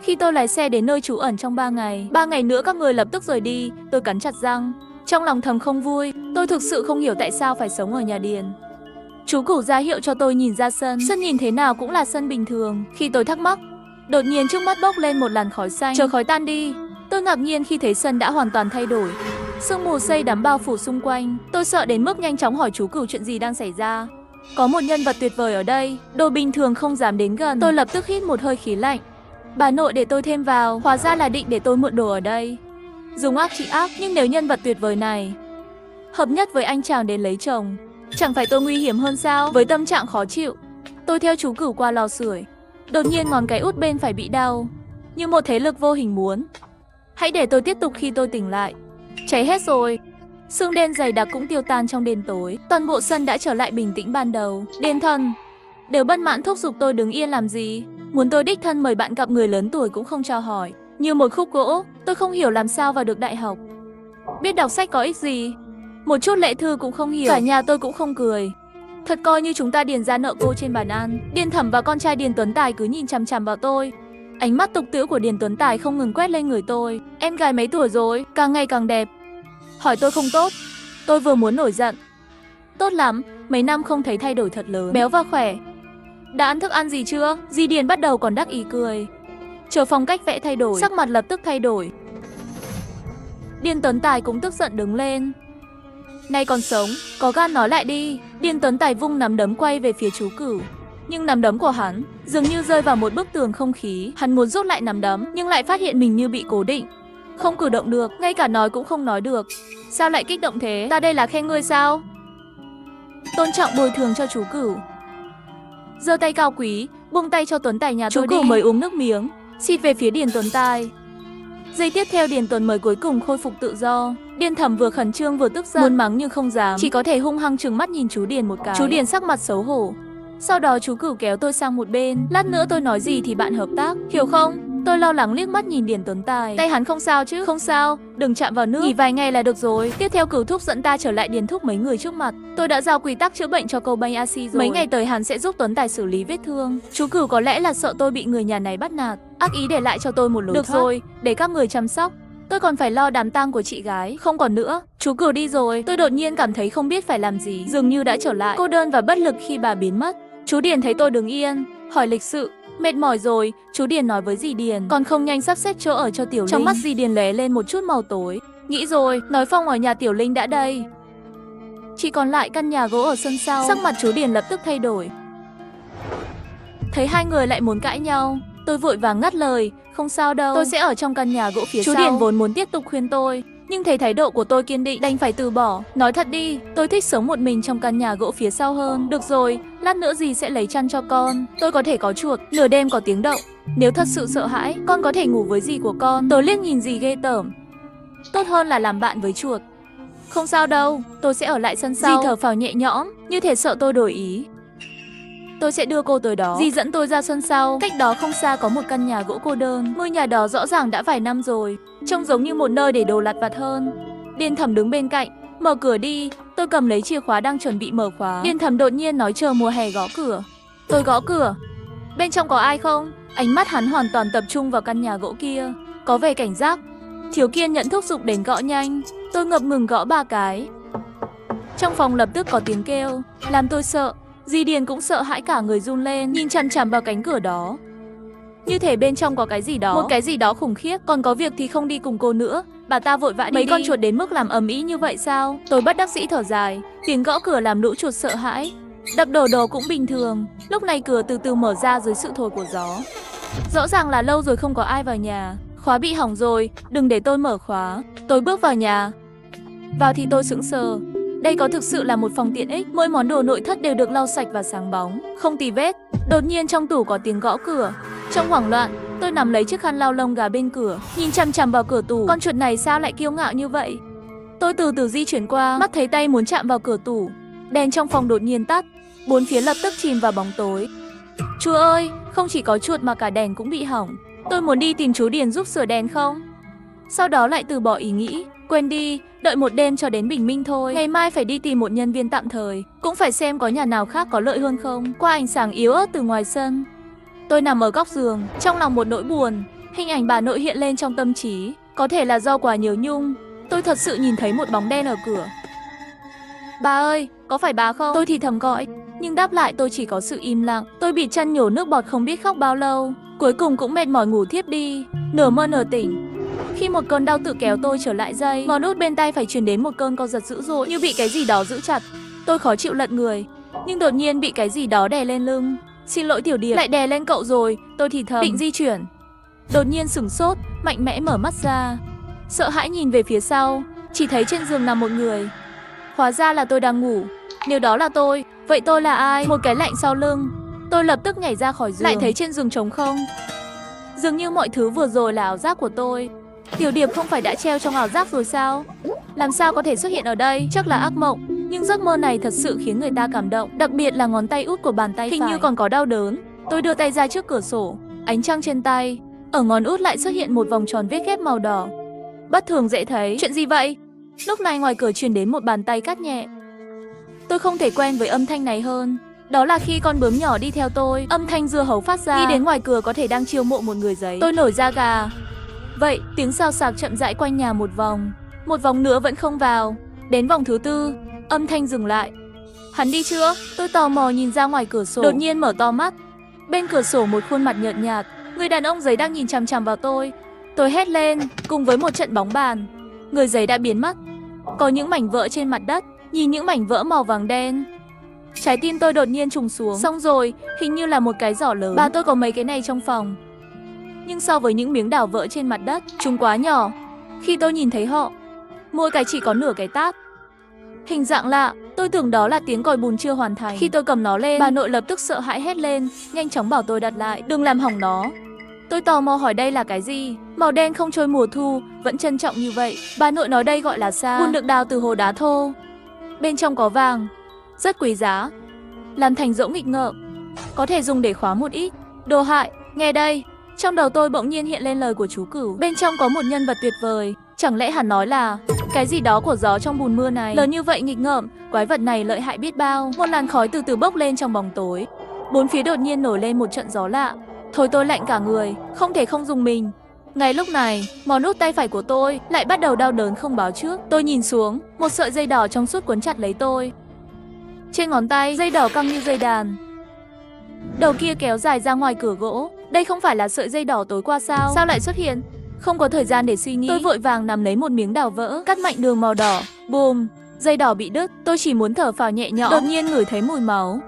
Khi tôi lái xe đến nơi trú ẩn trong 3 ngày, 3 ngày nữa các người lập tức rời đi. Tôi cắn chặt răng, trong lòng thầm không vui. Tôi thực sự không hiểu tại sao phải sống ở nhà Điền. Chú Cửu ra hiệu cho tôi nhìn ra sân. Sân nhìn thế nào cũng là sân bình thường. Khi tôi thắc mắc, đột nhiên trước mắt bốc lên một làn khói xanh. Chờ khói tan đi, tôi ngạc nhiên khi thấy sân đã hoàn toàn thay đổi. Sương mù xây đắm bao phủ xung quanh. Tôi sợ đến mức nhanh chóng hỏi chú Cửu chuyện gì đang xảy ra. Có một nhân vật tuyệt vời ở đây, đồ bình thường không dám đến gần. Tôi lập tức hít một hơi khí lạnh. Bà nội để tôi thêm vào, hóa ra là định để tôi mượn đồ ở đây. dùng ác trị ác, nhưng nếu nhân vật tuyệt vời này hợp nhất với anh chàng đến lấy chồng, chẳng phải tôi nguy hiểm hơn sao? Với tâm trạng khó chịu, tôi theo chú Cửu qua lò sưởi. Đột nhiên ngón cái út bên phải bị đau, như một thế lực vô hình muốn hãy để tôi tiếp tục. Khi tôi tỉnh lại, cháy hết rồi. Sương đen dày đặc cũng tiêu tan trong đêm tối. Toàn bộ sân đã trở lại bình tĩnh ban đầu. Điên thần đều bất mãn thúc giục tôi đứng yên làm gì. Muốn tôi đích thân mời bạn gặp người lớn tuổi cũng không chào hỏi. Như một khúc gỗ, tôi không hiểu làm sao vào được đại học. Biết đọc sách có ích gì, một chút lễ thư cũng không hiểu. Cả nhà tôi cũng không cười. Thật coi như chúng ta điền ra nợ cô trên bàn ăn. Điền Thẩm và con trai Điền Tuấn Tài cứ nhìn chằm chằm vào tôi. Ánh mắt tục tĩu của Điền Tuấn Tài không ngừng quét lên người tôi. Em gái mấy tuổi rồi, càng ngày càng đẹp. Hỏi tôi không tốt. Tôi vừa muốn nổi giận. Tốt lắm, mấy năm không thấy thay đổi thật lớn, béo và khỏe. Đã ăn thức ăn gì chưa? Di Điền bắt đầu còn đắc ý cười. Chờ phong cách vẽ thay đổi, sắc mặt lập tức thay đổi. Điền Tuấn Tài cũng tức giận đứng lên. Nay còn sống, có gan nói lại đi. Điền Tuấn Tài vung nắm đấm quay về phía chú Cửu. Nhưng nắm đấm của hắn dường như rơi vào một bức tường không khí. Hắn muốn rút lại nắm đấm nhưng lại phát hiện mình như bị cố định, không cử động được, ngay cả nói cũng không nói được. Sao lại kích động thế? Ta đây là khen ngươi sao? Tôn trọng bồi thường cho chú Cửu. Giơ tay cao quý, buông tay cho Tuấn Tài nhà tôi đi. Chú Cửu mới uống nước miếng, xịt về phía Điền Tuấn Tài. Giây tiếp theo Điền Tuấn mới cuối cùng khôi phục tự do. Điền Thẩm vừa khẩn trương vừa tức giận, muốn mắng nhưng không dám, chỉ có thể hung hăng trừng mắt nhìn chú Điền một cái. Chú Điền sắc mặt xấu hổ. Sau đó chú Cửu kéo tôi sang một bên. Lát nữa tôi nói gì thì bạn hợp tác, hiểu không? Tôi lo lắng liếc mắt nhìn Điền Tuấn Tài. Tay hắn không sao chứ? Không sao, đừng chạm vào nước, nghỉ vài ngày là được rồi. Tiếp theo Cửu thúc dẫn ta trở lại Điền thúc mấy người trước mặt. Tôi đã giao quy tắc chữa bệnh cho Kobayashi rồi. Mấy ngày tới hắn sẽ giúp Tuấn Tài xử lý vết thương. Chú Cửu có lẽ là sợ tôi bị người nhà này bắt nạt, ác ý để lại cho tôi một lối thoát. Được rồi, để các người chăm sóc. Tôi còn phải lo đám tang của chị gái. Không còn nữa, chú Cửu đi rồi. Tôi đột nhiên cảm thấy không biết phải làm gì, dường như đã trở lại cô đơn và bất lực khi bà biến mất. Chú Điền thấy tôi đứng yên, hỏi lịch sự. Mệt mỏi rồi, chú Điền nói với dì Điền. Còn không nhanh sắp xếp chỗ ở cho Tiểu Linh. Trong mắt dì Điền lóe lên một chút màu tối. Nghĩ rồi, nói Phong ở nhà Tiểu Linh đã đây. Chỉ còn lại căn nhà gỗ ở sân sau. Sắc mặt chú Điền lập tức thay đổi. Thấy hai người lại muốn cãi nhau, tôi vội vàng ngắt lời. Không sao đâu, tôi sẽ ở trong căn nhà gỗ phía sau. Chú Điền vốn muốn tiếp tục khuyên tôi, nhưng thấy thái độ của tôi kiên định đành phải từ bỏ. Nói thật đi, tôi thích sống một mình trong căn nhà gỗ phía sau hơn. Được rồi, lát nữa dì sẽ lấy chăn cho con. Tôi có thể có chuột, nửa đêm có tiếng động. Nếu thật sự sợ hãi, con có thể ngủ với dì của con. Tôi liếc nhìn dì ghê tởm. Tốt hơn là làm bạn với chuột. Không sao đâu, tôi sẽ ở lại sân sau. Dì thở phào nhẹ nhõm, như thể sợ tôi đổi ý. Tôi sẽ đưa cô tới đó. Dì dẫn tôi ra sân sau. Cách đó không xa có một căn nhà gỗ cô đơn. Ngôi nhà đó rõ ràng đã vài năm rồi, trông giống như một nơi để đồ lặt vặt hơn. Điền Thẩm đứng bên cạnh. Mở cửa đi. Tôi cầm lấy chìa khóa đang chuẩn bị mở khóa. Điền Thẩm đột nhiên nói chờ mùa hè gõ cửa. Tôi gõ cửa. Bên trong có ai không? Ánh mắt hắn hoàn toàn tập trung vào căn nhà gỗ kia, có vẻ cảnh giác. Thiếu kiên nhẫn thúc giục đến gõ nhanh. Tôi ngập ngừng gõ 3 cái. Trong phòng lập tức có tiếng kêu, làm tôi sợ. Dì Điền cũng sợ hãi cả người run lên, nhìn chằm chằm vào cánh cửa đó. Như thể bên trong có cái gì đó, một cái gì đó khủng khiếp. Còn có việc thì không đi cùng cô nữa. Bà ta vội vã đi. Mấy con chuột đến mức làm ầm ĩ như vậy sao? Tôi bất đắc dĩ thở dài. Tiếng gõ cửa làm lũ chuột sợ hãi. Đập đổ đồ cũng bình thường. Lúc này cửa từ từ mở ra dưới sự thổi của gió. Rõ ràng là lâu rồi không có ai vào nhà. Khóa bị hỏng rồi, đừng để tôi mở khóa. Tôi bước vào nhà. Vào thì tôi sững sờ. Đây có thực sự là một phòng tiện ích, mỗi món đồ nội thất đều được lau sạch và sáng bóng, không tì vết. Đột nhiên trong tủ có tiếng gõ cửa. Trong hoảng loạn, tôi nắm lấy chiếc khăn lau lông gà bên cửa, nhìn chằm chằm vào cửa tủ. Con chuột này sao lại kiêu ngạo như vậy? Tôi từ từ di chuyển qua, mắt thấy tay muốn chạm vào cửa tủ. Đèn trong phòng đột nhiên tắt, bốn phía lập tức chìm vào bóng tối. Chú ơi, không chỉ có chuột mà cả đèn cũng bị hỏng. Tôi muốn đi tìm chú Điền giúp sửa đèn không? Sau đó lại từ bỏ ý nghĩ. Quên đi, đợi một đêm cho đến bình minh thôi. Ngày mai phải đi tìm một nhân viên tạm thời, cũng phải xem có nhà nào khác có lợi hơn không. Qua ánh sáng yếu ớt từ ngoài sân, tôi nằm ở góc giường, trong lòng một nỗi buồn. Hình ảnh bà nội hiện lên trong tâm trí. Có thể là do quá nhớ Nhung. Tôi thật sự nhìn thấy một bóng đen ở cửa. Bà ơi, có phải bà không? Tôi thì thầm gọi, nhưng đáp lại tôi chỉ có sự im lặng. Tôi bị chăn nhổ nước bọt không biết khóc bao lâu. Cuối cùng cũng mệt mỏi ngủ thiếp đi, nửa mơ nửa tỉnh. Khi một cơn đau tự kéo tôi trở lại dây, ngón út bên tay phải truyền đến một cơn co giật dữ dội, như bị cái gì đó giữ chặt. Tôi khó chịu lật người, nhưng đột nhiên bị cái gì đó đè lên lưng. Xin lỗi Tiểu Điệp, lại đè lên cậu rồi. Tôi thì thầm, định di chuyển. Đột nhiên sửng sốt, mạnh mẽ mở mắt ra. sợ hãi nhìn về phía sau, chỉ thấy trên giường nằm một người. Hóa ra là tôi đang ngủ. Nếu đó là tôi, vậy tôi là ai? Một cái lạnh sau lưng. Tôi lập tức nhảy ra khỏi giường, lại thấy trên giường trống không. Dường như mọi thứ vừa rồi là ảo giác của tôi. Tiểu Điệp không phải đã treo trong ảo giác rồi sao? Làm sao có thể xuất hiện ở đây? Chắc là ác mộng. Nhưng giấc mơ này thật sự khiến người ta cảm động, đặc biệt là ngón tay út của bàn tay phải. Hình như còn có đau đớn. Tôi đưa tay ra trước cửa sổ, ánh trăng trên tay. Ở ngón út lại xuất hiện một vòng tròn vết ghép màu đỏ. Bất thường dễ thấy. Chuyện gì vậy? Lúc này ngoài cửa truyền đến một bàn tay cắt nhẹ. Tôi không thể quen với âm thanh này hơn. Đó là khi con bướm nhỏ đi theo tôi, âm thanh dưa hấu phát ra. Nghĩ đến ngoài cửa có thể đang chiêu mộ một người giấy, tôi nổi da gà. Vậy, tiếng xào xạc chậm rãi quanh nhà một vòng nữa vẫn không vào. Đến vòng thứ tư, âm thanh dừng lại. Hắn đi chưa? Tôi tò mò nhìn ra ngoài cửa sổ, đột nhiên mở to mắt. Bên cửa sổ một khuôn mặt nhợt nhạt, người đàn ông giấy đang nhìn chằm chằm vào tôi. Tôi hét lên, cùng với một trận bóng bàn. Người giấy đã biến mất. Có những mảnh vỡ trên mặt đất, nhìn những mảnh vỡ màu vàng đen. Trái tim tôi đột nhiên trùng xuống. Xong rồi, hình như là một cái giỏ lớn. Ba tôi có mấy cái này trong phòng. Nhưng so với những miếng đảo vỡ trên mặt đất, chúng quá nhỏ. Khi tôi nhìn thấy họ, mỗi cái chỉ có nửa cái tát. Hình dạng lạ, tôi tưởng đó là tiếng còi bùn chưa hoàn thành. Khi tôi cầm nó lên, bà nội lập tức sợ hãi hét lên, nhanh chóng bảo tôi đặt lại, đừng làm hỏng nó. Tôi tò mò hỏi đây là cái gì? Màu đen không trôi mùa thu, vẫn trân trọng như vậy. Bà nội nói đây gọi là sa, bùn được đào từ hồ đá thô. Bên trong có vàng, rất quý giá, làm thành rỗng nghịch ngợm, có thể dùng để khóa một ít đồ hại. Nghe đây, trong đầu tôi bỗng nhiên hiện lên lời của chú Cửu. Bên trong có một nhân vật tuyệt vời. Chẳng lẽ hắn nói là cái gì đó của gió trong bùn mưa này lớn như vậy nghịch ngợm, quái vật này lợi hại biết bao. Một làn khói từ từ bốc lên trong bóng tối. Bốn phía đột nhiên nổi lên một trận gió lạ. Thôi tôi lạnh cả người, không thể không dùng mình. Ngay lúc này, ngón út tay phải của tôi lại bắt đầu đau đớn không báo trước. Tôi nhìn xuống, một sợi dây đỏ trong suốt quấn chặt lấy tôi. Trên ngón tay, dây đỏ căng như dây đàn. Đầu kia kéo dài ra ngoài cửa gỗ. Đây không phải là sợi dây đỏ tối qua sao? Sao lại xuất hiện? Không có thời gian để suy nghĩ, tôi vội vàng nắm lấy một miếng đào vỡ, cắt mạnh đường màu đỏ. Bùm, dây đỏ bị đứt. Tôi chỉ muốn thở phào nhẹ nhõm, đột nhiên ngửi thấy mùi máu.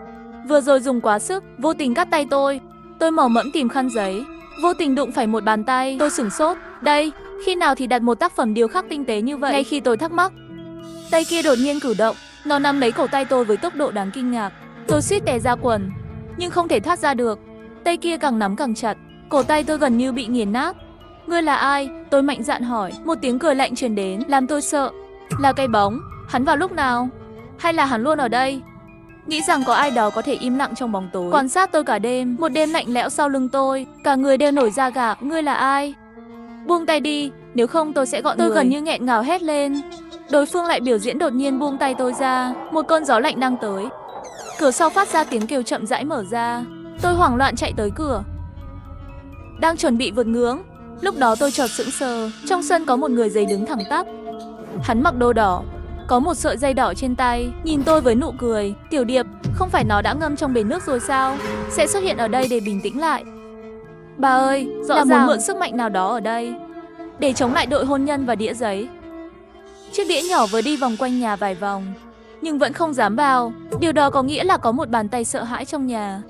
Vừa rồi dùng quá sức, vô tình cắt tay tôi. Tôi mò mẫm tìm khăn giấy, vô tình đụng phải một bàn tay. Tôi sửng sốt. Đây, khi nào thì đặt một tác phẩm điêu khắc tinh tế như vậy? Ngay khi tôi thắc mắc, tay kia đột nhiên cử động, nó nắm lấy cổ tay tôi với tốc độ đáng kinh ngạc. Tôi suýt tè ra quần, nhưng không thể thoát ra được. Tay kia càng nắm càng chặt, cổ tay tôi gần như bị nghiền nát. Ngươi là ai? Tôi mạnh dạn hỏi. Một tiếng cười lạnh truyền đến, làm tôi sợ. Là cái bóng. Hắn vào lúc nào? Hay là hắn luôn ở đây? Nghĩ rằng có ai đó có thể im lặng trong bóng tối, quan sát tôi cả đêm. Một đêm lạnh lẽo sau lưng tôi, cả người đều nổi da gà. Ngươi là ai? Buông tay đi, nếu không tôi sẽ gọi người. Tôi gần như nghẹn ngào hét lên. Đối phương lại biểu diễn đột nhiên buông tay tôi ra. Một cơn gió lạnh đang tới. Cửa sau phát ra tiếng kêu chậm rãi mở ra. Tôi hoảng loạn chạy tới cửa, đang chuẩn bị vượt ngưỡng. Lúc đó tôi chợt sững sờ. Trong sân có một người giấy đứng thẳng tắp. Hắn mặc đồ đỏ, có một sợi dây đỏ trên tay, nhìn tôi với nụ cười. Tiểu Điệp, không phải nó đã ngâm trong bể nước rồi sao? Sẽ xuất hiện ở đây để bình tĩnh lại. Bà ơi, rõ ràng muốn mượn sức mạnh nào đó ở đây để chống lại đội hôn nhân và đĩa giấy. Chiếc đĩa nhỏ vừa đi vòng quanh nhà vài vòng, nhưng vẫn không dám vào. Điều đó có nghĩa là có một bàn tay sợ hãi trong nhà.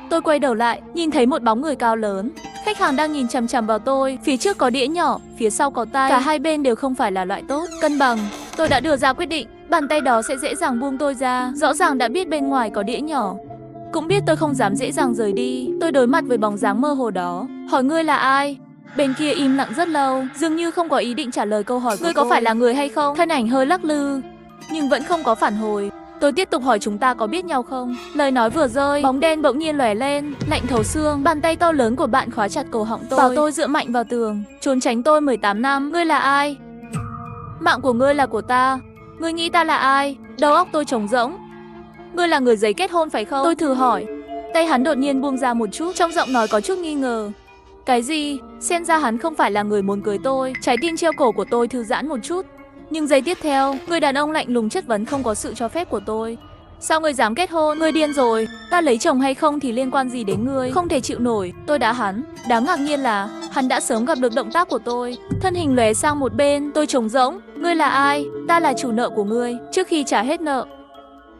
Tôi quay đầu lại, nhìn thấy một bóng người cao lớn. Khách hàng đang nhìn chằm chằm vào tôi. Phía trước có đĩa nhỏ, phía sau có tay. Cả hai bên đều không phải là loại tốt, cân bằng. Tôi đã đưa ra quyết định, bàn tay đó sẽ dễ dàng buông tôi ra. Rõ ràng đã biết bên ngoài có đĩa nhỏ, cũng biết tôi không dám dễ dàng rời đi. Tôi đối mặt với bóng dáng mơ hồ đó, hỏi ngươi là ai? Bên kia im lặng rất lâu, dường như không có ý định trả lời câu hỏi của tôi. Ngươi có phải là người hay không? Thân ảnh hơi lắc lư, nhưng vẫn không có phản hồi. Tôi tiếp tục hỏi chúng ta có biết nhau không? Lời nói vừa rơi, bóng đen bỗng nhiên lóe lên, lạnh thấu xương. Bàn tay to lớn của bạn khóa chặt cổ họng tôi, bảo tôi dựa mạnh vào tường, trốn tránh tôi 18 năm. Ngươi là ai? Mạng của ngươi là của ta. Ngươi nghĩ ta là ai? Đầu óc tôi trống rỗng. Ngươi là người giấy kết hôn phải không? Tôi thử hỏi. Tay hắn đột nhiên buông ra một chút, trong giọng nói có chút nghi ngờ. Cái gì? Xem ra hắn không phải là người muốn cưới tôi. Trái tim treo cổ của tôi thư giãn một chút. Nhưng giây tiếp theo, người đàn ông lạnh lùng chất vấn không có sự cho phép của tôi. Sao ngươi dám kết hôn? Ngươi điên rồi. Ta lấy chồng hay không thì liên quan gì đến ngươi? Không thể chịu nổi. Tôi đá hắn. Đáng ngạc nhiên là hắn đã sớm gặp được động tác của tôi. Thân hình lóe sang một bên. Tôi trống rỗng. Ngươi là ai? Ta là chủ nợ của ngươi. Trước khi trả hết nợ,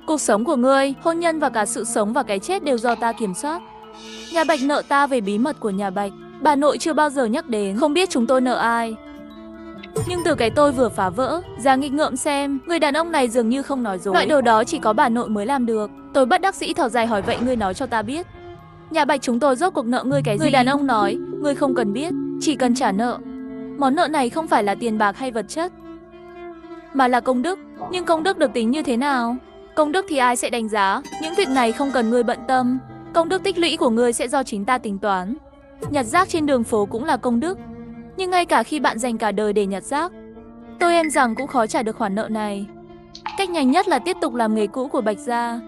cuộc sống của ngươi, hôn nhân và cả sự sống và cái chết đều do ta kiểm soát. Nhà Bạch nợ ta về bí mật của nhà Bạch. Bà nội chưa bao giờ nhắc đến. Không biết chúng tôi nợ ai. Nhưng từ cái tôi vừa phá vỡ, ra nghịch ngợm xem, người đàn ông này dường như không nói dối. Loại đồ đó chỉ có bà nội mới làm được. Tôi bất đắc dĩ thở dài hỏi vậy ngươi nói cho ta biết. Nhà Bạch chúng tôi rốt cuộc nợ ngươi cái gì? Người đàn ông nói, ngươi không cần biết, chỉ cần trả nợ. Món nợ này không phải là tiền bạc hay vật chất, mà là công đức. Nhưng công đức được tính như thế nào? Công đức thì ai sẽ đánh giá? Những việc này không cần ngươi bận tâm. Công đức tích lũy của ngươi sẽ do chính ta tính toán. Nhặt rác trên đường phố cũng là công đức. Nhưng ngay cả khi bạn dành cả đời để nhặt rác, tôi em rằng cũng khó trả được khoản nợ này. Cách nhanh nhất là tiếp tục làm nghề cũ của Bạch gia.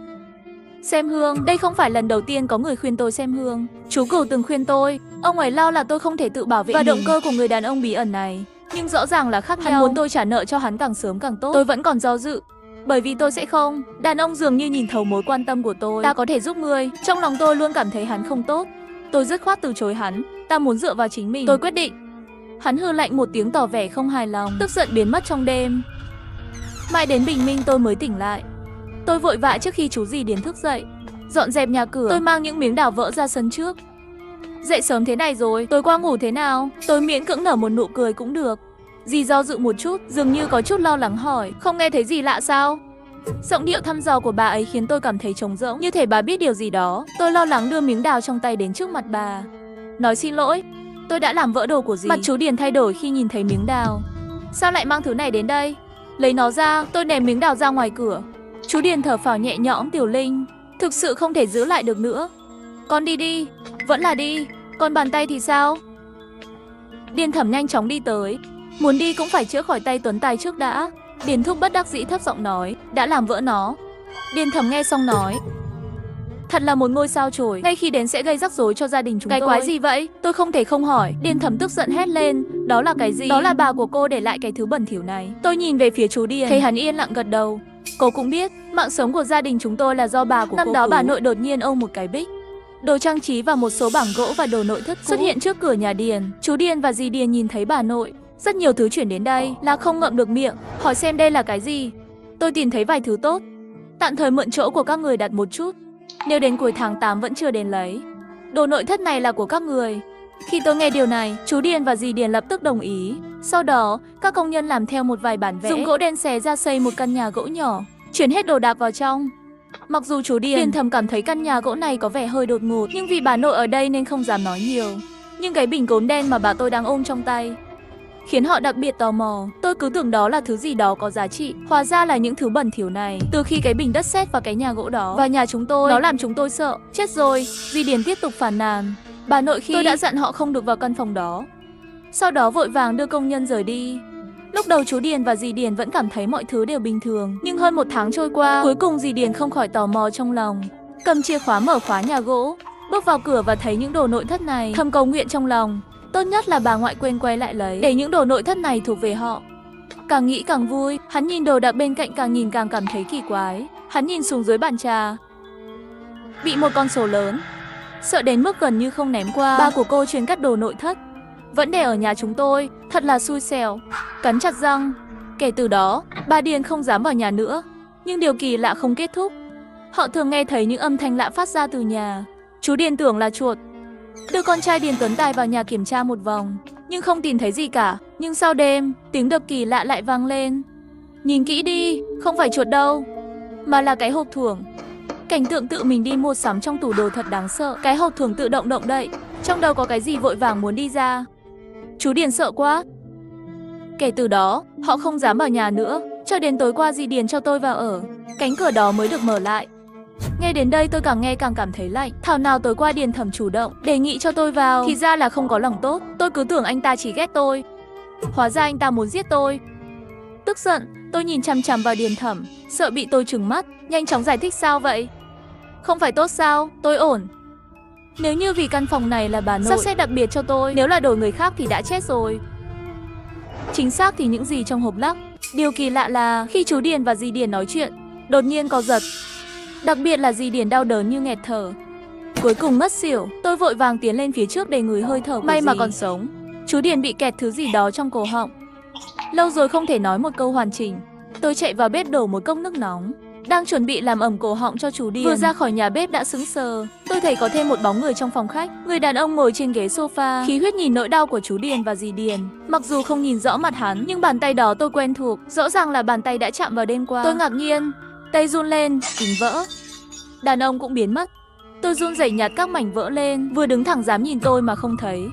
Xem hương, đây không phải lần đầu tiên có người khuyên tôi xem hương. Chú Cửu từng khuyên tôi, ông ấy lo là tôi không thể tự bảo vệ mình. Và động cơ của người đàn ông bí ẩn này, nhưng rõ ràng là khác nhau. Hắn muốn tôi trả nợ cho hắn càng sớm càng tốt. Tôi vẫn còn do dự, bởi vì tôi sẽ không. Đàn ông dường như nhìn thấu mối quan tâm của tôi. Ta có thể giúp ngươi. Trong lòng tôi luôn cảm thấy hắn không tốt. Tôi dứt khoát từ chối hắn. Ta muốn dựa vào chính mình. Tôi quyết định. Hắn hừ lạnh một tiếng tỏ vẻ không hài lòng, tức giận biến mất trong đêm. Mãi đến bình minh tôi mới tỉnh lại. Tôi vội vã trước khi chú dì Điền thức dậy, dọn dẹp nhà cửa. Tôi mang những miếng đào vỡ ra sân trước. Dậy sớm thế này rồi, tối qua ngủ thế nào? Tôi miễn cưỡng nở một nụ cười cũng được. Dì do dự một chút, dường như có chút lo lắng hỏi, không nghe thấy gì lạ sao? Giọng điệu thăm dò của bà ấy khiến tôi cảm thấy trống rỗng, như thể bà biết điều gì đó. Tôi lo lắng đưa miếng đào trong tay đến trước mặt bà. Nói xin lỗi, tôi đã làm vỡ đồ của dì. Mặt chú Điền thay đổi khi nhìn thấy miếng đào. Sao lại mang thứ này đến đây? Lấy nó ra, tôi ném miếng đào ra ngoài cửa. Chú Điền thở phào nhẹ nhõm. Tiểu Linh, thực sự không thể giữ lại được nữa. Con đi đi. Vẫn là đi. Còn bàn tay thì sao? Điền Thẩm nhanh chóng đi tới. Muốn đi cũng phải chữa khỏi tay Tuấn Tài trước đã. Điền Thúc bất đắc dĩ thấp giọng nói, đã làm vỡ nó. Điền Thẩm nghe xong nói, thật là một ngôi sao chổi, ngay khi đến sẽ gây rắc rối cho gia đình chúng tôi. Cái quái gì vậy? Tôi không thể không hỏi. Điền Thẩm tức giận hét lên, đó là cái gì? Đó là bà của cô để lại cái thứ bẩn thỉu này. Tôi nhìn về phía chú Điền, thấy hắn yên lặng gật đầu. Cô cũng biết, mạng sống của gia đình chúng tôi là do bà của cô. Năm đó bà nội đột nhiên ôm một cái bích, đồ trang trí và một số bảng gỗ và đồ nội thất xuất hiện trước cửa nhà Điền. Chú Điền và dì Điền nhìn thấy bà nội, rất nhiều thứ chuyển đến đây, là không ngậm được miệng, hỏi xem đây là cái gì. Tôi tìm thấy vài thứ tốt, tạm thời mượn chỗ của các người đặt một chút. Nếu đến cuối tháng 8 vẫn chưa đến lấy, đồ nội thất này là của các người. Khi tôi nghe điều này, chú Điền và dì Điền lập tức đồng ý. Sau đó, các công nhân làm theo một vài bản vẽ, dùng gỗ đen xé ra xây một căn nhà gỗ nhỏ, chuyển hết đồ đạc vào trong. Mặc dù chú Điền thầm cảm thấy căn nhà gỗ này có vẻ hơi đột ngột, nhưng vì bà nội ở đây nên không dám nói nhiều. Nhưng cái bình cốm đen mà bà tôi đang ôm trong tay khiến họ đặc biệt tò mò. Tôi cứ tưởng đó là thứ gì đó có giá trị, hóa ra là những thứ bẩn thỉu này. Từ khi cái bình đất sét vào cái nhà gỗ đó và nhà chúng tôi, nó làm chúng tôi sợ. Chết rồi, dì Điền tiếp tục phàn nàn. Bà nội khi tôi đã dặn họ không được vào căn phòng đó, sau đó vội vàng đưa công nhân rời đi. Lúc đầu chú Điền và dì Điền vẫn cảm thấy mọi thứ đều bình thường, nhưng hơn một tháng trôi qua, cuối cùng dì Điền không khỏi tò mò trong lòng, cầm chìa khóa mở khóa nhà gỗ, bước vào cửa và thấy những đồ nội thất này, thầm cầu nguyện trong lòng, tốt nhất là bà ngoại quên quay lại lấy, để những đồ nội thất này thuộc về họ. Càng nghĩ càng vui, hắn nhìn đồ đạc bên cạnh càng nhìn càng cảm thấy kỳ quái. Hắn nhìn xuống dưới bàn trà, bị một con số lớn, sợ đến mức gần như không ném qua. Ba của cô chuyên cắt đồ nội thất, vẫn để ở nhà chúng tôi, thật là xui xẻo. Cắn chặt răng. Kể từ đó, bà Điền không dám vào nhà nữa. Nhưng điều kỳ lạ không kết thúc. Họ thường nghe thấy những âm thanh lạ phát ra từ nhà. Chú Điền tưởng là chuột, đưa con trai Điền Tuấn Tài vào nhà kiểm tra một vòng, nhưng không tìm thấy gì cả. Nhưng sau đêm, tiếng đập kỳ lạ lại vang lên. Nhìn kỹ đi, không phải chuột đâu, mà là cái hộp thưởng. Cảnh tượng tự mình đi mua sắm trong tủ đồ thật đáng sợ. Cái hộp thưởng tự động động đậy, trong đầu có cái gì vội vàng muốn đi ra. Chú Điền sợ quá. Kể từ đó, họ không dám vào nhà nữa, cho đến tối qua dì Điền cho tôi vào ở, cánh cửa đó mới được mở lại. Nghe đến đây tôi càng nghe càng cảm thấy lạnh. Thảo nào tối qua Điền Thẩm chủ động đề nghị cho tôi vào, thì ra là không có lòng tốt. Tôi cứ tưởng anh ta chỉ ghét tôi, hóa ra anh ta muốn giết tôi. Tức giận, tôi nhìn chằm chằm vào Điền Thẩm, sợ bị tôi trừng mắt, nhanh chóng giải thích. Sao vậy? Không phải tốt sao? Tôi ổn. Nếu như vì căn phòng này là bà nội sắp xếp đặc biệt cho tôi, nếu là đổi người khác thì đã chết rồi. Chính xác thì những gì trong hộp lắc. Điều kỳ lạ là khi chú Điền và dì Điền nói chuyện, đột nhiên co giật. Đặc biệt là dì Điền đau đớn như nghẹt thở, cuối cùng ngất xỉu. Tôi vội vàng tiến lên phía trước để ngửi hơi thở của may mà còn sống. Chú Điền bị kẹt thứ gì đó trong cổ họng, lâu rồi không thể nói một câu hoàn chỉnh. Tôi chạy vào bếp đổ một cốc nước nóng, đang chuẩn bị làm ẩm cổ họng cho chú Điền. Vừa ra khỏi nhà bếp đã sững sờ. Tôi thấy có thêm một bóng người trong phòng khách. Người đàn ông ngồi trên ghế sofa, khí huyết nhìn nỗi đau của chú Điền và dì Điền. Mặc dù không nhìn rõ mặt hắn, nhưng bàn tay đó tôi quen thuộc. Rõ ràng là bàn tay đã chạm vào đêm qua. Tôi ngạc nhiên, tay run lên, kính vỡ. Đàn ông cũng biến mất. Tôi run rẩy nhặt các mảnh vỡ lên, vừa đứng thẳng dám nhìn tôi mà không thấy.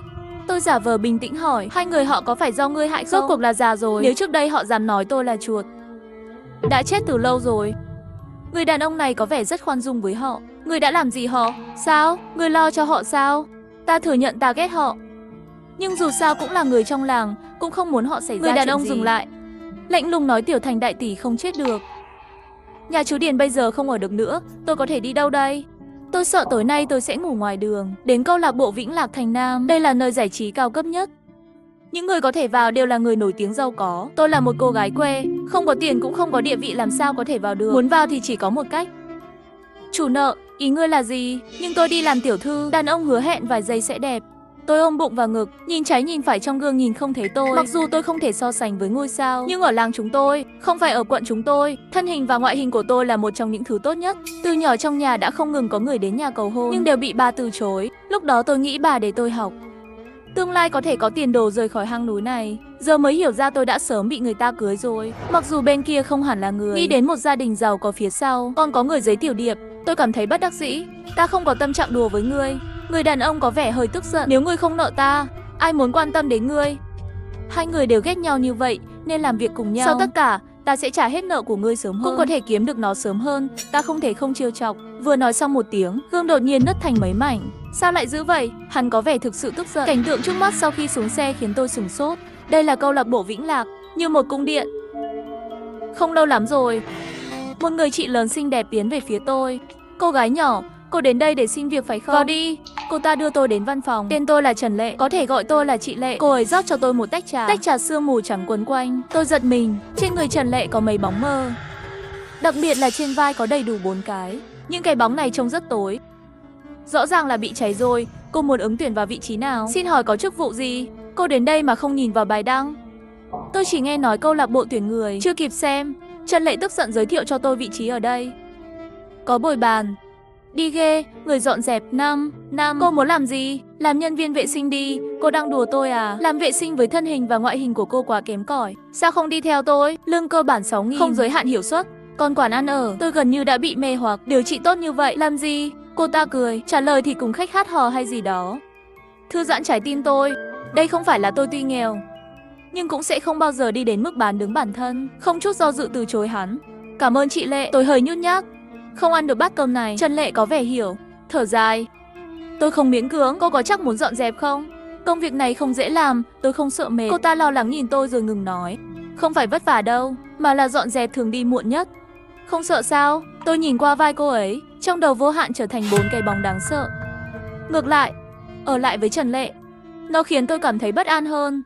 Tôi giả vờ bình tĩnh hỏi, hai người họ có phải do ngươi hại không? Rốt cuộc là già rồi, nếu trước đây họ dám nói tôi là chuột, đã chết từ lâu rồi. Người đàn ông này có vẻ rất khoan dung với họ. Ngươi đã làm gì họ? Sao? Ngươi lo cho họ sao? Ta thừa nhận ta ghét họ, nhưng dù sao cũng là người trong làng, cũng không muốn họ xảy ra chuyện gì. Người đàn ông dừng lại, lạnh lùng nói, Tiểu Thành đại tỷ không chết được. Nhà chú Điền bây giờ không ở được nữa, tôi có thể đi đâu đây? Tôi sợ tối nay tôi sẽ ngủ ngoài đường. Đến câu lạc bộ Vĩnh Lạc Thành Nam, đây là nơi giải trí cao cấp nhất. Những người có thể vào đều là người nổi tiếng giàu có. Tôi là một cô gái quê, không có tiền cũng không có địa vị, làm sao có thể vào được? Muốn vào thì chỉ có một cách. Chủ nợ, ý ngươi là gì? Nhưng tôi đi làm tiểu thư. Đàn ông hứa hẹn vài giây sẽ đẹp. Tôi ôm bụng và ngực, nhìn trái nhìn phải trong gương nhìn không thấy tôi. Mặc dù tôi không thể so sánh với ngôi sao, nhưng ở làng chúng tôi, không phải ở quận chúng tôi, thân hình và ngoại hình của tôi là một trong những thứ tốt nhất. Từ nhỏ trong nhà đã không ngừng có người đến nhà cầu hôn, nhưng đều bị bà từ chối. Lúc đó tôi nghĩ bà để tôi học, tương lai có thể có tiền đồ rời khỏi hang núi này. Giờ mới hiểu ra tôi đã sớm bị người ta cưới rồi. Mặc dù bên kia không hẳn là người, nghĩ đến một gia đình giàu có phía sau, còn có người giới tiểu điệp, tôi cảm thấy bất đắc dĩ. Ta không có tâm trạng đùa với ngươi. Người đàn ông có vẻ hơi tức giận. Nếu ngươi không nợ ta, ai muốn quan tâm đến ngươi? Hai người đều ghét nhau như vậy nên làm việc cùng nhau. Sau tất cả, ta sẽ trả hết nợ của ngươi sớm hơn, cũng có thể kiếm được nó sớm hơn. Ta không thể không trêu chọc. Vừa nói xong một tiếng, gương đột nhiên nứt thành mấy mảnh. Sao lại dữ vậy? Hắn có vẻ thực sự tức giận. Cảnh tượng trước mắt sau khi xuống xe khiến tôi sửng sốt. Đây là câu lạc bộ Vĩnh Lạc, như một cung điện. Không lâu lắm rồi, một người chị lớn xinh đẹp tiến về phía tôi. Cô gái nhỏ, cô đến đây để xin việc phải không? Vào đi. Cô ta đưa tôi đến văn phòng. Tên tôi là Trần Lệ, có thể gọi tôi là chị Lệ. Cô ấy rót cho tôi một tách trà sương mù trắng quấn quanh. Tôi giật mình, trên người Trần Lệ có mấy bóng mơ. Đặc biệt là trên vai có đầy đủ 4 cái. Những cái bóng này trông rất tối. Rõ ràng là bị cháy rồi. Cô muốn ứng tuyển vào vị trí nào? Xin hỏi có chức vụ gì? Cô đến đây mà không nhìn vào bài đăng. Tôi chỉ nghe nói câu lạc bộ tuyển người, chưa kịp xem. Trần Lệ tức giận giới thiệu cho tôi vị trí ở đây. Có bồi bàn, đi ghê, người dọn dẹp. Năm. Cô muốn làm gì? Làm nhân viên vệ sinh đi. Cô đang đùa tôi à? Làm vệ sinh với thân hình và ngoại hình của cô quá kém cỏi. Sao không đi theo tôi? Lương cơ bản 6.000, không giới hạn hiệu suất. Còn quản ăn ở, tôi gần như đã bị mê hoặc. Điều trị tốt như vậy, làm gì? Cô ta cười, trả lời thì cùng khách hát hò hay gì đó. Thư giãn trái tim tôi. Đây không phải là tôi tuy nghèo, nhưng cũng sẽ không bao giờ đi đến mức bán đứng bản thân. Không chút do dự từ chối hắn. Cảm ơn chị Lệ. Tôi hơi nhút nhát, không ăn được bát cơm này. Trần Lệ có vẻ hiểu, thở dài. Tôi không miễn cưỡng. Cô có chắc muốn dọn dẹp không? Công việc này không dễ làm, tôi không sợ mệt. Cô ta lo lắng nhìn tôi rồi ngừng nói. Không phải vất vả đâu, mà là dọn dẹp thường đi muộn nhất. Không sợ sao? Tôi nhìn qua vai cô ấy, trong đầu vô hạn trở thành 4 cái bóng đáng sợ. Ngược lại, ở lại với Trần Lệ, nó khiến tôi cảm thấy bất an hơn.